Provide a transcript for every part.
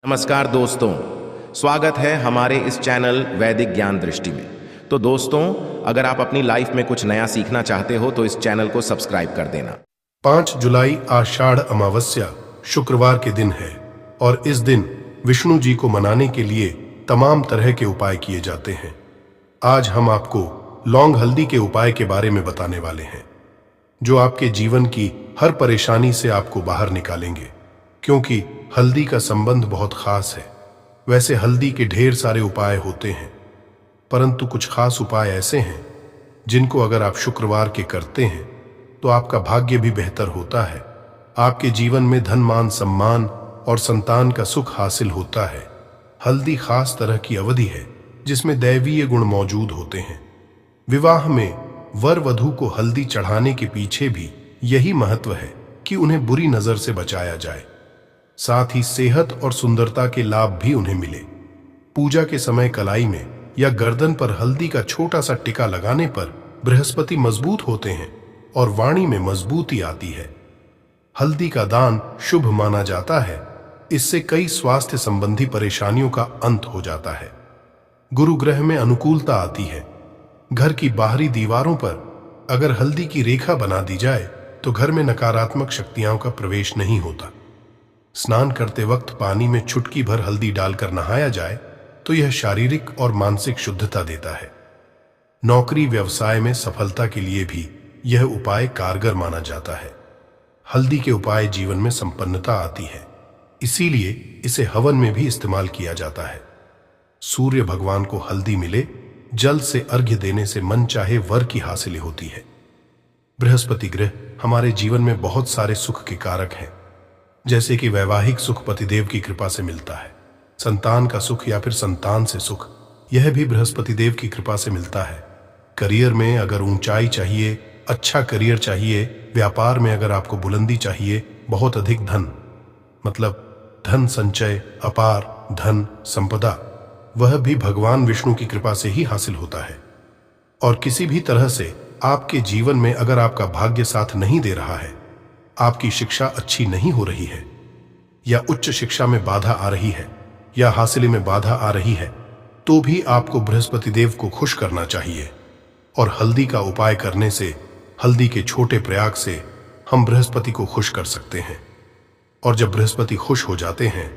नमस्कार दोस्तों, स्वागत है हमारे इस चैनल वैदिक ज्ञान दृष्टि में। तो दोस्तों, अगर आप अपनी लाइफ में कुछ नया सीखना चाहते हो तो इस चैनल को सब्सक्राइब कर देना। 5 जुलाई आषाढ़ अमावस्या शुक्रवार के दिन है और इस दिन विष्णु जी को मनाने के लिए तमाम तरह के उपाय किए जाते हैं। आज हम आपको लौंग हल्दी के उपाय के बारे में बताने वाले हैं, जो आपके जीवन की हर परेशानी से आपको बाहर निकालेंगे, क्योंकि हल्दी का संबंध बहुत खास है। वैसे हल्दी के ढेर सारे उपाय होते हैं, परंतु कुछ खास उपाय ऐसे हैं जिनको अगर आप शुक्रवार के करते हैं तो आपका भाग्य भी बेहतर होता है, आपके जीवन में धन मान सम्मान और संतान का सुख हासिल होता है। हल्दी खास तरह की अवधि है जिसमें दैवीय गुण मौजूद होते हैं। विवाह में वर वधू को हल्दी चढ़ाने के पीछे भी यही महत्व है कि उन्हें बुरी नजर से बचाया जाए, साथ ही सेहत और सुंदरता के लाभ भी उन्हें मिले। पूजा के समय कलाई में या गर्दन पर हल्दी का छोटा सा टिका लगाने पर बृहस्पति मजबूत होते हैं और वाणी में मजबूती आती है। हल्दी का दान शुभ माना जाता है, इससे कई स्वास्थ्य संबंधी परेशानियों का अंत हो जाता है। गुरु ग्रह में अनुकूलता आती है। घर की बाहरी दीवारों पर अगर हल्दी की रेखा बना दी जाए तो घर में नकारात्मक शक्तियों का प्रवेश नहीं होता। स्नान करते वक्त पानी में चुटकी भर हल्दी डालकर नहाया जाए तो यह शारीरिक और मानसिक शुद्धता देता है। नौकरी व्यवसाय में सफलता के लिए भी यह उपाय कारगर माना जाता है। हल्दी के उपाय जीवन में संपन्नता आती है, इसीलिए इसे हवन में भी इस्तेमाल किया जाता है। सूर्य भगवान को हल्दी मिले, जल से अर्घ्य देने से मन चाहे वर की हासिल होती है। बृहस्पति ग्रह हमारे जीवन में बहुत सारे सुख के कारक हैं, जैसे कि वैवाहिक सुख पतिदेव की कृपा से मिलता है, संतान का सुख या फिर संतान से सुख, यह भी बृहस्पति देव की कृपा से मिलता है। करियर में अगर ऊंचाई चाहिए, अच्छा करियर चाहिए, व्यापार में अगर आपको बुलंदी चाहिए, बहुत अधिक धन, मतलब धन संचय, अपार धन संपदा, वह भी भगवान विष्णु की कृपा से ही हासिल होता है। और किसी भी तरह से आपके जीवन में अगर आपका भाग्य साथ नहीं दे रहा है, आपकी शिक्षा अच्छी नहीं हो रही है, या उच्च शिक्षा में बाधा आ रही है, या हासिल में बाधा आ रही है, तो भी आपको बृहस्पति देव को खुश करना चाहिए। और हल्दी का उपाय करने से, हल्दी के छोटे प्रयाग से हम बृहस्पति को खुश कर सकते हैं। और जब बृहस्पति खुश हो जाते हैं,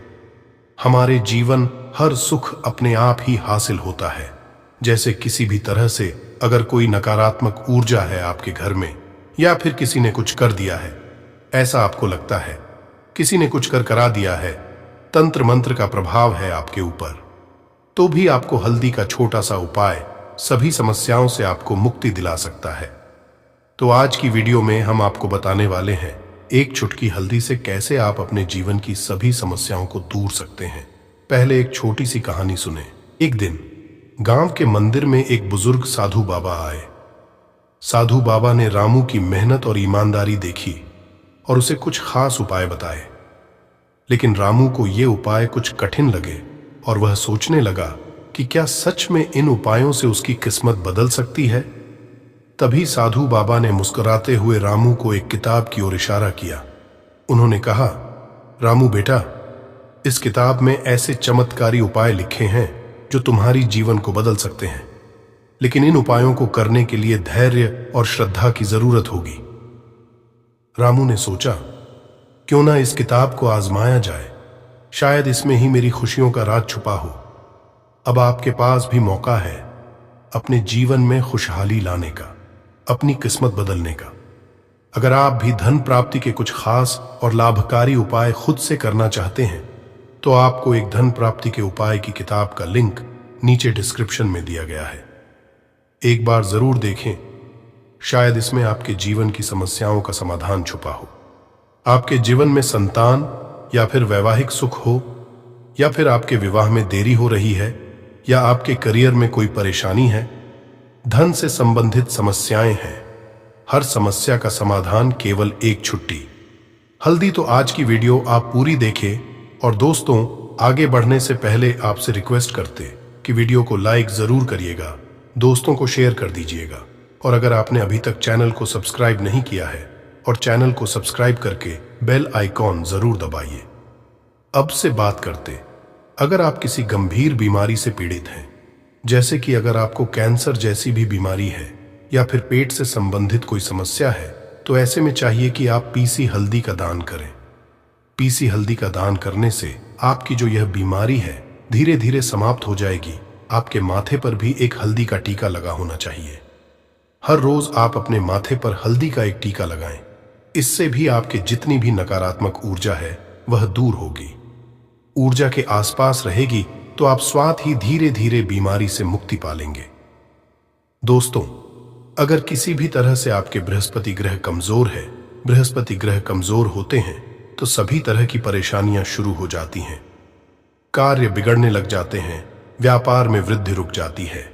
हमारे जीवन हर सुख अपने आप ही हासिल होता है। जैसे किसी भी तरह से अगर कोई नकारात्मक ऊर्जा है आपके घर में, या फिर किसी ने कुछ कर दिया है, ऐसा आपको लगता है किसी ने कुछ कर करा दिया है, तंत्र मंत्र का प्रभाव है आपके ऊपर, तो भी आपको हल्दी का छोटा सा उपाय सभी समस्याओं से आपको मुक्ति दिला सकता है। तो आज की वीडियो में हम आपको बताने वाले हैं एक चुटकी हल्दी से कैसे आप अपने जीवन की सभी समस्याओं को दूर सकते हैं। पहले एक छोटी सी कहानी सुने। एक दिन गांव के मंदिर में एक बुजुर्ग साधु बाबा आए। साधु बाबा ने रामू की मेहनत और ईमानदारी देखी और उसे कुछ खास उपाय बताए, लेकिन रामू को ये उपाय कुछ कठिन लगे और वह सोचने लगा कि क्या सच में इन उपायों से उसकी किस्मत बदल सकती है। तभी साधु बाबा ने मुस्कुराते हुए रामू को एक किताब की ओर इशारा किया। उन्होंने कहा, रामू बेटा, इस किताब में ऐसे चमत्कारी उपाय लिखे हैं जो तुम्हारी जीवन को बदल सकते हैं, लेकिन इन उपायों को करने के लिए धैर्य और श्रद्धा की जरूरत होगी। रामू ने सोचा, क्यों ना इस किताब को आजमाया जाए, शायद इसमें ही मेरी खुशियों का राज छुपा हो। अब आपके पास भी मौका है अपने जीवन में खुशहाली लाने का, अपनी किस्मत बदलने का। अगर आप भी धन प्राप्ति के कुछ खास और लाभकारी उपाय खुद से करना चाहते हैं तो आपको एक धन प्राप्ति के उपाय की किताब का लिंक नीचे डिस्क्रिप्शन में दिया गया है। एक बार जरूर देखें, शायद इसमें आपके जीवन की समस्याओं का समाधान छुपा हो। आपके जीवन में संतान या फिर वैवाहिक सुख हो, या फिर आपके विवाह में देरी हो रही है, या आपके करियर में कोई परेशानी है, धन से संबंधित समस्याएं हैं, हर समस्या का समाधान केवल एक छुट्टी हल्दी। तो आज की वीडियो आप पूरी देखें। और दोस्तों, आगे बढ़ने से पहले आपसे रिक्वेस्ट करते कि वीडियो को लाइक जरूर करिएगा, दोस्तों को शेयर कर दीजिएगा, और अगर आपने अभी तक चैनल को सब्सक्राइब नहीं किया है और चैनल को सब्सक्राइब करके बेल आइकॉन जरूर दबाइए। अब से बात करते अगर आप किसी गंभीर बीमारी से पीड़ित हैं, जैसे कि अगर आपको कैंसर जैसी भी बीमारी है या फिर पेट से संबंधित कोई समस्या है, तो ऐसे में चाहिए कि आप पीसी हल्दी का दान करें। पीसी हल्दी का दान करने से आपकी जो यह बीमारी है धीरे धीरे समाप्त हो जाएगी। आपके माथे पर भी एक हल्दी का टीका लगा होना चाहिए। हर रोज आप अपने माथे पर हल्दी का एक टीका लगाएं। इससे भी आपके जितनी भी नकारात्मक ऊर्जा है वह दूर होगी। ऊर्जा के आसपास रहेगी तो आप स्वतः ही धीरे धीरे बीमारी से मुक्ति पालेंगे। दोस्तों, अगर किसी भी तरह से आपके बृहस्पति ग्रह कमजोर है, बृहस्पति ग्रह कमजोर होते हैं तो सभी तरह की परेशानियां शुरू हो जाती हैं। कार्य बिगड़ने लग जाते हैं, व्यापार में वृद्धि रुक जाती है।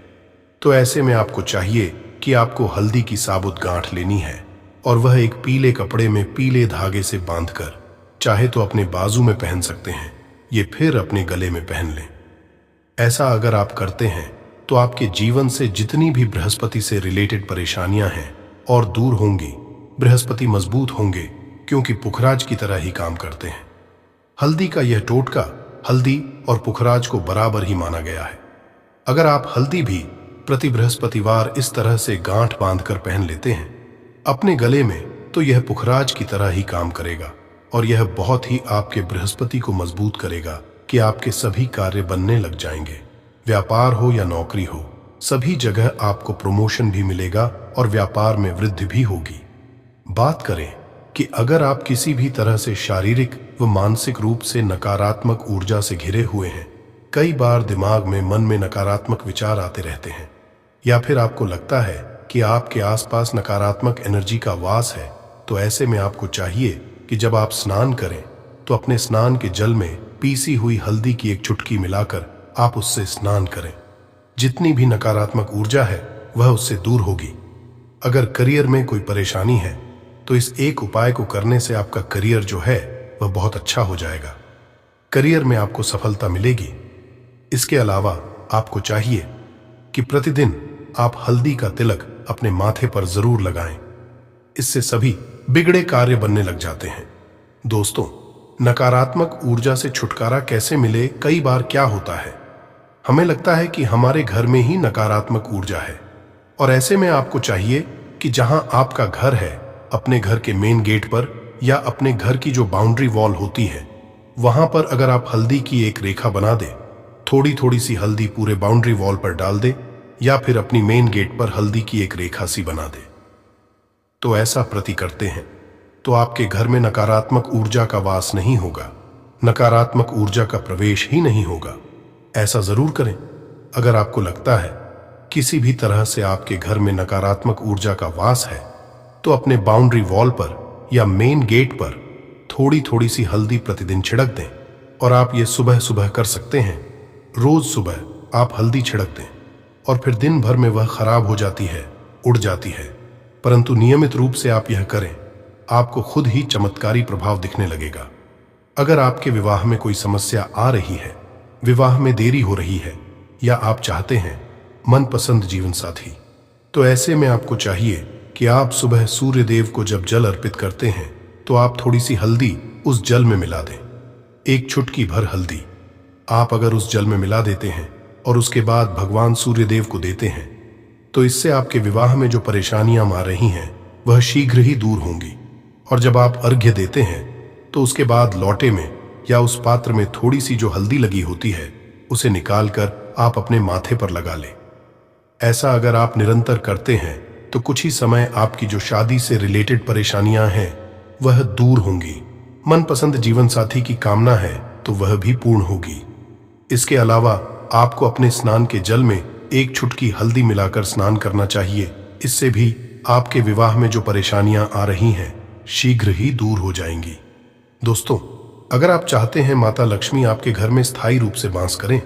तो ऐसे में आपको चाहिए कि आपको हल्दी की साबुत गांठ लेनी है और वह एक पीले कपड़े में पीले धागे से बांधकर, चाहे तो अपने बाजू में पहन सकते हैं, ये फिर अपने गले में पहन लें। ऐसा अगर आप करते हैं तो आपके जीवन से जितनी भी बृहस्पति से रिलेटेड परेशानियां हैं और दूर होंगी। बृहस्पति मजबूत होंगे क्योंकि पुखराज की तरह ही काम करते हैं। हल्दी का यह टोटका हल्दी और पुखराज को बराबर ही माना गया है। अगर आप हल्दी भी प्रति बृहस्पतिवार इस तरह से गांठ बांधकर पहन लेते हैं अपने गले में, तो यह पुखराज की तरह ही काम करेगा और यह बहुत ही आपके बृहस्पति को मजबूत करेगा कि आपके सभी कार्य बनने लग जाएंगे। व्यापार हो या नौकरी हो, सभी जगह आपको प्रमोशन भी मिलेगा और व्यापार में वृद्धि भी होगी। बात करें कि अगर आप किसी भी तरह से शारीरिक व मानसिक रूप से नकारात्मक ऊर्जा से घिरे हुए हैं, कई बार दिमाग में मन में नकारात्मक विचार आते रहते हैं, या फिर आपको लगता है कि आपके आसपास नकारात्मक एनर्जी का वास है, तो ऐसे में आपको चाहिए कि जब आप स्नान करें तो अपने स्नान के जल में पीसी हुई हल्दी की एक चुटकी मिलाकर आप उससे स्नान करें। जितनी भी नकारात्मक ऊर्जा है वह उससे दूर होगी। अगर करियर में कोई परेशानी है तो इस एक उपाय को करने से आपका करियर जो है वह बहुत अच्छा हो जाएगा। करियर में आपको सफलता मिलेगी। इसके अलावा आपको चाहिए कि प्रतिदिन आप हल्दी का तिलक अपने माथे पर जरूर लगाएं। इससे सभी बिगड़े कार्य बनने लग जाते हैं। दोस्तों, नकारात्मक ऊर्जा से छुटकारा कैसे मिले? कई बार क्या होता है, हमें लगता है कि हमारे घर में ही नकारात्मक ऊर्जा है, और ऐसे में आपको चाहिए कि जहां आपका घर है, अपने घर के मेन गेट पर या अपने घर की जो बाउंड्री वॉल होती है, वहां पर अगर आप हल्दी की एक रेखा बना दे, थोड़ी थोड़ी सी हल्दी पूरे बाउंड्री वॉल पर डाल दे, या फिर अपनी मेन गेट पर हल्दी की एक रेखा सी बना दे, तो ऐसा प्रति करते हैं तो आपके घर में नकारात्मक ऊर्जा का वास नहीं होगा, नकारात्मक ऊर्जा का प्रवेश ही नहीं होगा। ऐसा जरूर करें। अगर आपको लगता है किसी भी तरह से आपके घर में नकारात्मक ऊर्जा का वास है, तो अपने बाउंड्री वॉल पर या मेन गेट पर थोड़ी थोड़ी सी हल्दी प्रतिदिन छिड़क दें। और आप ये सुबह सुबह कर सकते हैं। रोज सुबह आप हल्दी छिड़क दें और फिर दिन भर में वह खराब हो जाती है, उड़ जाती है, परंतु नियमित रूप से आप यह करें, आपको खुद ही चमत्कारी प्रभाव दिखने लगेगा। अगर आपके विवाह में कोई समस्या आ रही है, विवाह में देरी हो रही है, या आप चाहते हैं मनपसंद जीवन साथी, तो ऐसे में आपको चाहिए कि आप सुबह सूर्य देव को जब जल अर्पित करते हैं तो आप थोड़ी सी हल्दी उस जल में मिला दें। एक चुटकी भर हल्दी आप अगर उस जल में मिला देते हैं और उसके बाद भगवान सूर्य देव को देते हैं, तो इससे आपके विवाह में जो परेशानियां आ रही हैं वह शीघ्र ही दूर होंगी। और जब आप अर्घ्य देते हैं तो उसके बाद लौटे में या उस पात्र में थोड़ी सी जो हल्दी लगी होती है उसे निकालकर आप अपने माथे पर लगा लें। ऐसा अगर आप निरंतर करते हैं तो कुछ ही समय आपकी जो शादी से रिलेटेड परेशानियां हैं वह दूर होंगी। मनपसंद जीवन साथी की कामना है तो वह भी पूर्ण होगी। इसके अलावा आपको अपने स्नान के जल में एक चुटकी हल्दी मिलाकर स्नान करना चाहिए। इससे भी आपके विवाह में जो परेशानियां आ रही हैं शीघ्र ही दूर हो जाएंगी। दोस्तों, अगर आप चाहते हैं माता लक्ष्मी आपके घर में स्थायी रूप से वास करें,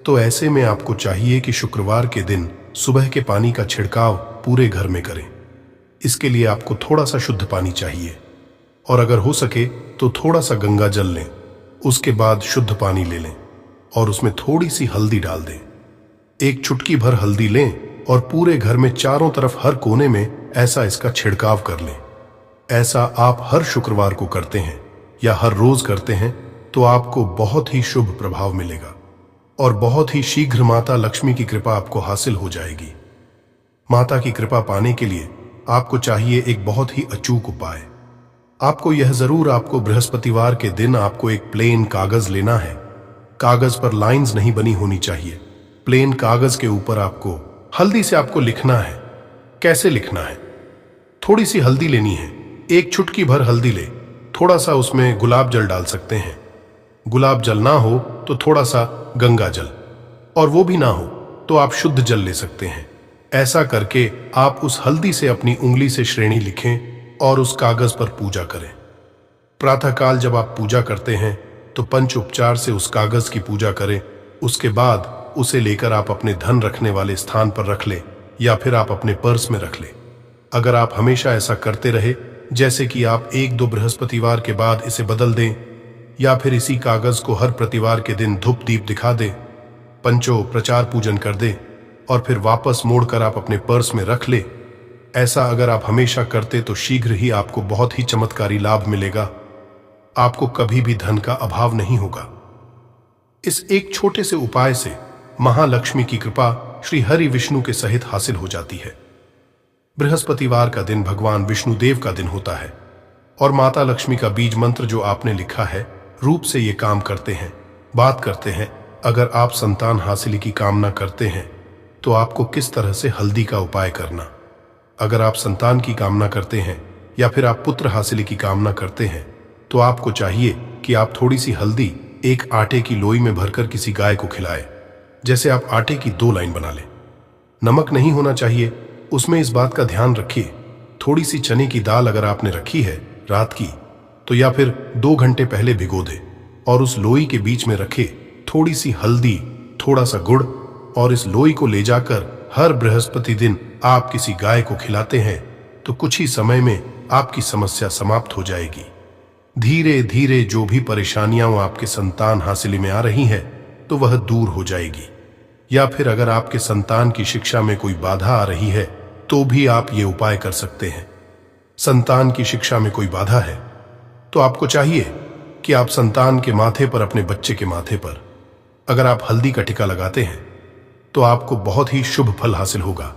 तो ऐसे में आपको चाहिए कि शुक्रवार के दिन सुबह के पानी का छिड़काव पूरे घर में करें। इसके लिए आपको थोड़ा सा शुद्ध पानी चाहिए, और अगर हो सके तो थोड़ा सा गंगा जल लें। उसके बाद शुद्ध पानी ले लें और उसमें थोड़ी सी हल्दी डाल दें। एक चुटकी भर हल्दी लें और पूरे घर में चारों तरफ हर कोने में ऐसा इसका छिड़काव कर लें। ऐसा आप हर शुक्रवार को करते हैं या हर रोज करते हैं तो आपको बहुत ही शुभ प्रभाव मिलेगा। और बहुत ही शीघ्र माता लक्ष्मी की कृपा आपको हासिल हो जाएगी। माता की कृपा पाने के लिए आपको चाहिए एक बहुत ही अचूक उपाय। आपको यह जरूर आपको बृहस्पतिवार के दिन आपको एक प्लेन कागज लेना है। कागज पर लाइंस नहीं बनी होनी चाहिए। प्लेन कागज के ऊपर आपको हल्दी से आपको लिखना है। कैसे लिखना है? थोड़ी सी हल्दी लेनी है, एक चुटकी भर हल्दी ले, थोड़ा सा उसमें गुलाब जल डाल सकते हैं। गुलाब जल ना हो तो थोड़ा सा गंगा जल, और वो भी ना हो तो आप शुद्ध जल ले सकते हैं। ऐसा करके आप उस हल्दी से अपनी उंगली से श्रेणी लिखें और उस कागज पर पूजा करें। प्रातःकाल जब आप पूजा करते हैं तो पंच उपचार से उस कागज की पूजा करें। उसके बाद उसे लेकर आप अपने धन रखने वाले स्थान पर रख लें या फिर आप अपने पर्स में रख लें। अगर आप हमेशा ऐसा करते रहे, जैसे कि आप 1-2 बृहस्पतिवार के बाद इसे बदल दें या फिर इसी कागज को हर प्रतिवार के दिन धूप दीप दिखा दें, पंचो प्रचार पूजन कर दें और फिर वापस मोड़कर आप अपने पर्स में रख ले। ऐसा अगर आप हमेशा करते तो शीघ्र ही आपको बहुत ही चमत्कारी लाभ मिलेगा। आपको कभी भी धन का अभाव नहीं होगा। इस एक छोटे से उपाय से महालक्ष्मी की कृपा श्री हरि विष्णु के सहित हासिल हो जाती है। बृहस्पतिवार का दिन भगवान विष्णु देव का दिन होता है और माता लक्ष्मी का बीज मंत्र जो आपने लिखा है रूप से ये काम करते हैं। बात करते हैं, अगर आप संतान हासिल की कामना करते हैं तो आपको किस तरह से हल्दी का उपाय करना। अगर आप संतान की कामना करते हैं या फिर आप पुत्र हासिल की कामना करते हैं तो आपको चाहिए कि आप थोड़ी सी हल्दी एक आटे की लोई में भरकर किसी गाय को खिलाएं। जैसे आप आटे की 2 लाइन बना लें। नमक नहीं होना चाहिए, उसमें इस बात का ध्यान रखिए। थोड़ी सी चने की दाल अगर आपने रखी है रात की तो या फिर 2 घंटे पहले भिगो दे और उस लोई के बीच में रखे थोड़ी सी हल्दी, थोड़ा सा गुड़, और इस लोई को ले जाकर हर बृहस्पति दिन आप किसी गाय को खिलाते हैं तो कुछ ही समय में आपकी समस्या समाप्त हो जाएगी। धीरे धीरे जो भी परेशानियां आपके संतान हासिल में आ रही हैं तो वह दूर हो जाएगी। या फिर अगर आपके संतान की शिक्षा में कोई बाधा आ रही है तो भी आप ये उपाय कर सकते हैं। संतान की शिक्षा में कोई बाधा है तो आपको चाहिए कि आप संतान के माथे पर, अपने बच्चे के माथे पर अगर आप हल्दी का टीका लगाते हैं तो आपको बहुत ही शुभ फल हासिल होगा।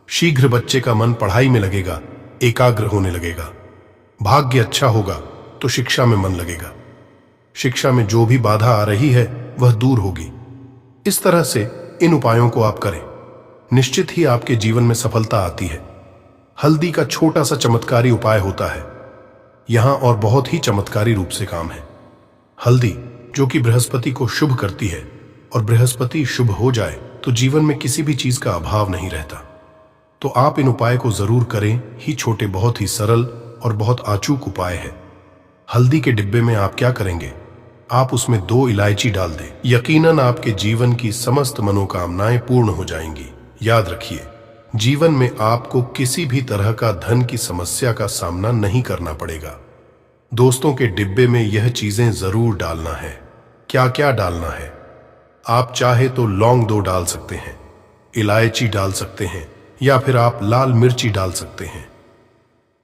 शीघ्र बच्चे का मन पढ़ाई में लगेगा, एकाग्र होने लगेगा। भाग्य अच्छा होगा तो शिक्षा में मन लगेगा। शिक्षा में जो भी बाधा आ रही है वह दूर होगी। इस तरह से इन उपायों को आप करें, निश्चित ही आपके जीवन में सफलता आती है। हल्दी का छोटा सा चमत्कारी उपाय होता है यहां और बहुत ही चमत्कारी रूप से काम है। हल्दी जो कि बृहस्पति को शुभ करती है, और बृहस्पति शुभ हो जाए तो जीवन में किसी भी चीज का अभाव नहीं रहता। तो आप इन उपाय को जरूर करें। ही छोटे, बहुत ही सरल और बहुत अचूक उपाय है। हल्दी के डिब्बे में आप क्या करेंगे, आप उसमें 2 इलायची डाल दें। यकीनन आपके जीवन की समस्त मनोकामनाएं पूर्ण हो जाएंगी। याद रखिए, जीवन में आपको किसी भी तरह का धन की समस्या का सामना नहीं करना पड़ेगा। दोस्तों के डिब्बे में यह चीजें जरूर डालना है। क्या क्या डालना है? आप चाहे तो लौंग 2 डाल सकते हैं, इलायची डाल सकते हैं या फिर आप लाल मिर्ची डाल सकते हैं।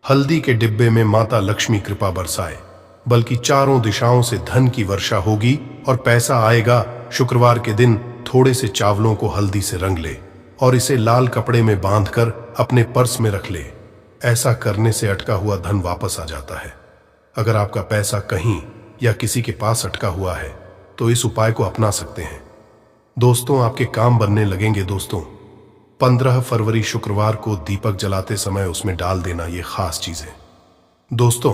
हल्दी के डिब्बे में माता लक्ष्मी कृपा बरसाए, बल्कि चारों दिशाओं से धन की वर्षा होगी और पैसा आएगा। शुक्रवार के दिन थोड़े से चावलों को हल्दी से रंग ले और इसे लाल कपड़े में बांधकर अपने पर्स में रख ले। ऐसा करने से अटका हुआ धन वापस आ जाता है। अगर आपका पैसा कहीं या किसी के पास अटका हुआ है तो इस उपाय को अपना सकते हैं। दोस्तों, आपके काम बनने लगेंगे। दोस्तों, 15 फरवरी शुक्रवार को दीपक जलाते समय उसमें डाल देना, ये खास चीज है। दोस्तों,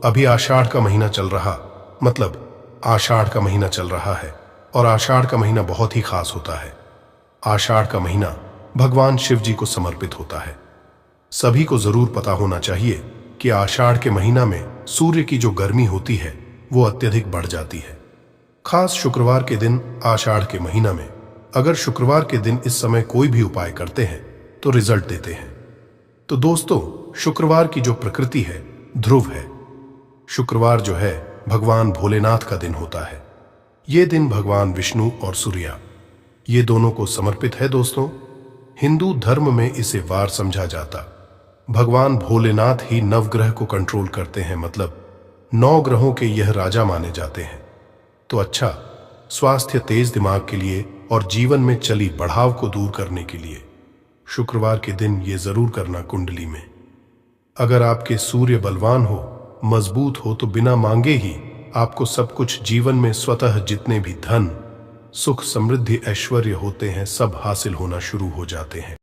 अभी आषाढ़ का महीना चल रहा, मतलब आषाढ़ का महीना चल रहा है और आषाढ़ का महीना बहुत ही खास होता है। आषाढ़ का महीना भगवान शिव जी को समर्पित होता है। सभी को जरूर पता होना चाहिए कि आषाढ़ के महीना में सूर्य की जो गर्मी होती है वो अत्यधिक बढ़ जाती है। खास शुक्रवार के दिन आषाढ़ के महीना में अगर शुक्रवार के दिन इस समय कोई भी उपाय करते हैं तो रिजल्ट देते हैं। तो दोस्तों, शुक्रवार की जो प्रकृति है ध्रुव है। शुक्रवार जो है भगवान भोलेनाथ का दिन होता है। ये दिन भगवान विष्णु और सूर्या, ये दोनों को समर्पित है। दोस्तों, हिंदू धर्म में इसे वार समझा जाता। भगवान भोलेनाथ ही नवग्रह को कंट्रोल करते हैं, मतलब 9 ग्रहों के यह राजा माने जाते हैं। तो अच्छा, स्वास्थ्य, तेज दिमाग के लिए और जीवन में चली बढ़ाव को दूर करने के लिए। शुक्रवार के दिन ये जरूर करना कुंडली में। अगर आपके सूर्य बलवान हो, मजबूत हो, तो बिना मांगे ही आपको सब कुछ जीवन में स्वतः जितने भी धन, सुख, समृद्धि, ऐश्वर्य होते हैं सब हासिल होना शुरू हो जाते हैं।